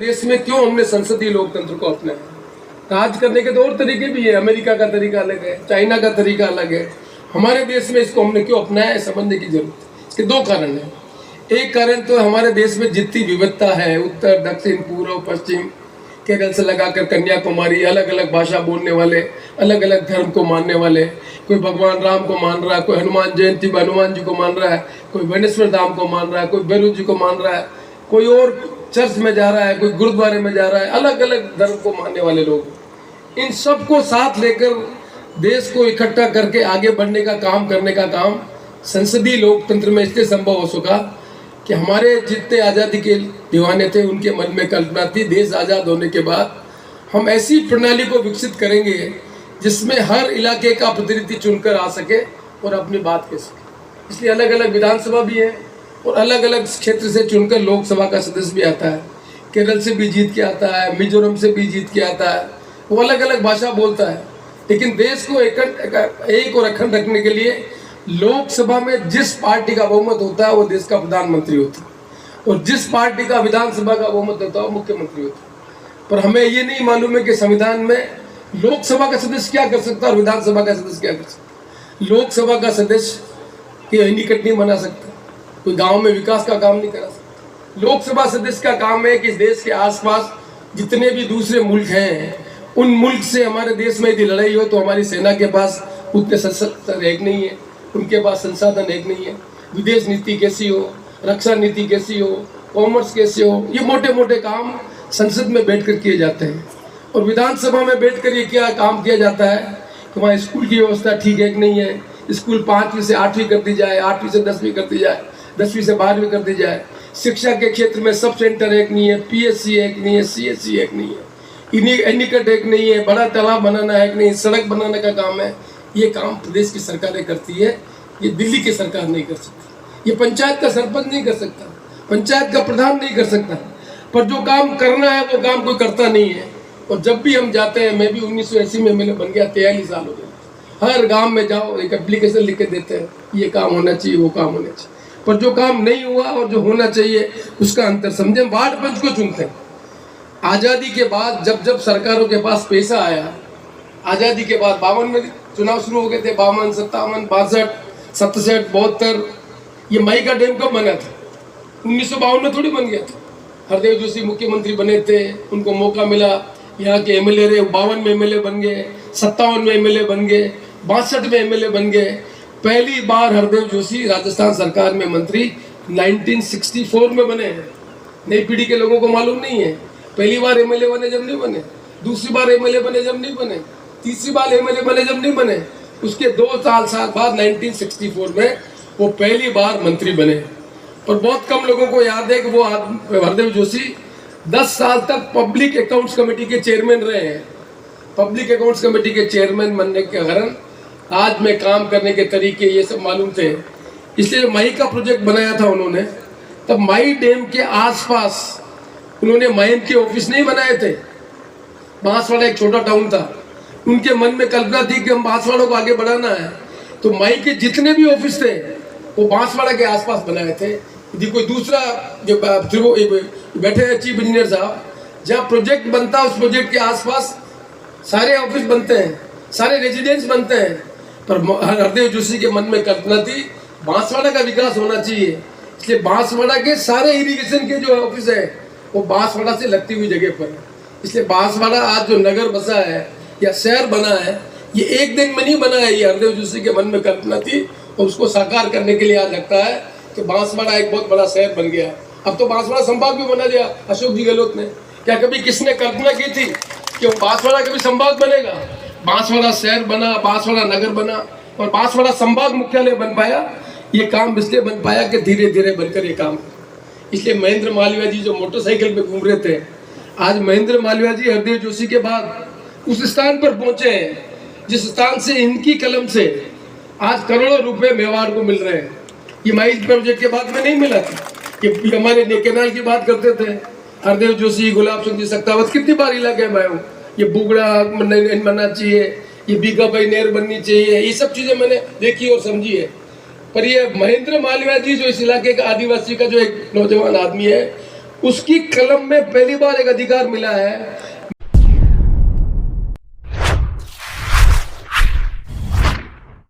देश में क्यों हमने संसदीय लोकतंत्र को अपनाया। राज करने के तो और तरीके भी है, अमेरिका का तरीका अलग है, चाइना का तरीका अलग है। हमारे देश में इसको हमने क्यों अपनाया है, समझने की जरूरत है। इसके दो कारण हैं। एक कारण तो हमारे देश में जितनी विविधता है, उत्तर दक्षिण पूर्व पश्चिम, केरल से लगाकर कन्याकुमारी, अलग अलग भाषा बोलने वाले, अलग अलग धर्म को मानने वाले, कोई भगवान राम को मान रहा है, कोई हनुमान जयंती में हनुमान जी को मान रहा है, कोई बेनेश्वर धाम को मान रहा है, कोई भैरव जी को मान रहा है, कोई और चर्च में जा रहा है, कोई गुरुद्वारे में जा रहा है, अलग अलग धर्म को मानने वाले लोग। इन सबको साथ लेकर देश को इकट्ठा करके आगे बढ़ने का काम करने का काम संसदीय लोकतंत्र में इसलिए संभव हो सका कि हमारे जितने आज़ादी के दीवाने थे उनके मन में कल्पना थी, देश आज़ाद होने के बाद हम ऐसी प्रणाली को विकसित करेंगे जिसमें हर इलाके का प्रतिनिधि चुनकर आ सके और अपनी बात कह सके। इसलिए अलग अलग विधानसभा भी है और अलग अलग क्षेत्र से चुनकर लोकसभा का सदस्य भी आता है। केरल से भी जीत के आता है, मिजोरम से भी जीत के आता है, वो अलग अलग भाषा बोलता है। लेकिन देश को एक और अखंड रखने के लिए लोकसभा में जिस पार्टी का बहुमत होता है वो देश का प्रधानमंत्री होता है और जिस पार्टी का विधानसभा का बहुमत होता है वो मुख्यमंत्री होता है। पर हमें ये नहीं मालूम है कि संविधान में लोकसभा का सदस्य क्या कर सकता है और विधानसभा का सदस्य क्या कर सकता है। लोकसभा का सदस्य की निकट नहीं बना सकता, कोई गांव में विकास का काम नहीं करा सकता। लोकसभा सदस्य का काम है कि इस देश के आसपास जितने भी दूसरे मुल्क हैं उन मुल्क से हमारे देश में यदि लड़ाई हो तो हमारी सेना के पास उतने सशस्त्र एक नहीं है, उनके पास संसाधन एक नहीं है। विदेश नीति कैसी हो, रक्षा नीति कैसी हो, कॉमर्स कैसे हो, ये मोटे मोटे काम संसद में बैठकर किए जाते हैं। और विधानसभा में बैठकर ये क्या काम किया जाता है कि वहाँ स्कूल की व्यवस्था ठीक है कि नहीं है, स्कूल 5वीं से 8वीं कर दी जाए, 8वीं से 10वीं कर दी जाए, 10वीं से 12वीं कर दी जाए। शिक्षा के क्षेत्र में सब सेंटर एक नहीं है, PSC एक नहीं है, CSC एक नहीं है, एनीकट एक नहीं है, बड़ा तालाब बनाना एक नहीं, सड़क बनाने का काम है। ये काम प्रदेश की सरकारें करती है, ये दिल्ली की सरकार नहीं कर सकती, ये पंचायत का सरपंच नहीं कर सकता, पंचायत का प्रधान नहीं कर सकता। पर जो काम करना है वो काम कोई करता नहीं है। और जब भी हम जाते हैं, मैं भी 1980 में MLA बन गया, 43 साल हो गए, हर गांव में जाओ एक एप्लीकेशन लिख के देते हैं, ये काम होना चाहिए, वो काम होना चाहिए। पर जो काम नहीं हुआ और जो होना चाहिए उसका अंतर समझे। वार्ड पंच को चुनते हैं। आज़ादी के बाद जब जब सरकारों के पास पैसा आया, आज़ादी के बाद 52 में चुनाव शुरू हो गए थे, 52, 57, 62, 67, 72। ये मई का डैम कब बना था? 1952 में थोड़ी बन गया था। हरदेव जोशी मुख्यमंत्री बने थे, उनको मौका मिला, यहाँ के MLA रहे, 52 में MLA बन गए, 57 में MLA बन गए, 62 में MLA बन गए। पहली बार हरदेव जोशी राजस्थान सरकार में मंत्री 1964 में बने हैं। नई पीढ़ी के लोगों को मालूम नहीं है। पहली बार MLA बने जब नहीं बने, दूसरी बार MLA बने जब नहीं बने, तीसरी बार MLA बने जब नहीं बने, उसके 2 साल बाद 1964 में वो पहली बार मंत्री बने। और बहुत कम लोगों को याद है कि वो हरदेव जोशी 10 साल तक पब्लिक अकाउंट्स कमेटी के चेयरमैन रहे हैं। पब्लिक अकाउंट्स कमेटी के चेयरमैन बनने के कारण आज में काम करने के तरीके ये सब मालूम थे। इसलिए मई का प्रोजेक्ट बनाया था उन्होंने, तब मई डैम के आसपास उन्होंने माइन के ऑफिस नहीं बनाए थे। बांसवाड़ा एक छोटा टाउन था, उनके मन में कल्पना थी कि हम बांसवाड़ा को आगे बढ़ाना है, तो मई के जितने भी ऑफिस थे वो बांसवाड़ा के आसपास बनाए थे। यदि कोई दूसरा जो बैठे हैं चीफ इंजीनियर साहब, जहाँ प्रोजेक्ट बनता है उस प्रोजेक्ट के आसपास सारे ऑफिस बनते हैं, सारे रेजिडेंस बनते हैं। पर हरदेव जोशी के मन में कल्पना थी बांसवाड़ा का विकास होना चाहिए, इसलिए बांसवाड़ा के सारे इरिगेशन के जो ऑफिस है वो बांसवाड़ा से लगती हुई जगह पर है। इसलिए बांसवाड़ा आज जो नगर बसा है या शहर बना है, ये एक दिन में नहीं बना है, ये हरदेव जोशी के मन में कल्पना थी और उसको साकार करने के लिए आज लगता है कि बांसवाड़ा एक बहुत बड़ा शहर बन गया। अब तो बांसवाड़ा संभाग भी बना दिया अशोक जी गहलोत ने। क्या कभी किसने कल्पना की थी कि वो बांसवाड़ा कभी संभाग बनेगा? बांसवाड़ा शहर बना, बांसवाड़ा नगर बना और बांसवाड़ा संभाग मुख्यालय बन पाया। ये काम इसलिए बन पाया कि धीरे धीरे बनकर ये काम। इसलिए महेंद्र मालवीय जी जो मोटरसाइकिल पे घूम रहे थे, आज महेंद्र मालवीय जी हरदेव जोशी के बाद उस स्थान पर पहुंचे हैं जिस स्थान से इनकी कलम से आज करोड़ों रुपए मेवाड़ को मिल रहे हैं। ये माई प्रोजेक्ट के बाद में नहीं मिला था। ये हमारे केनाल की बात करते थे हरदेव जोशी, गुलाब सिंह जी सख्तावत, कितनी बार इलाके में आया हूँ। ये बुगड़ा बनना चाहिए, ये बीघा भाई नहर बननी चाहिए, ये सब चीजें मैंने देखी और समझी है। पर ये महेंद्र मालवीय जी जो इस इलाके का आदिवासी का जो एक नौजवान आदमी है, उसकी कलम में पहली बार एक अधिकार मिला है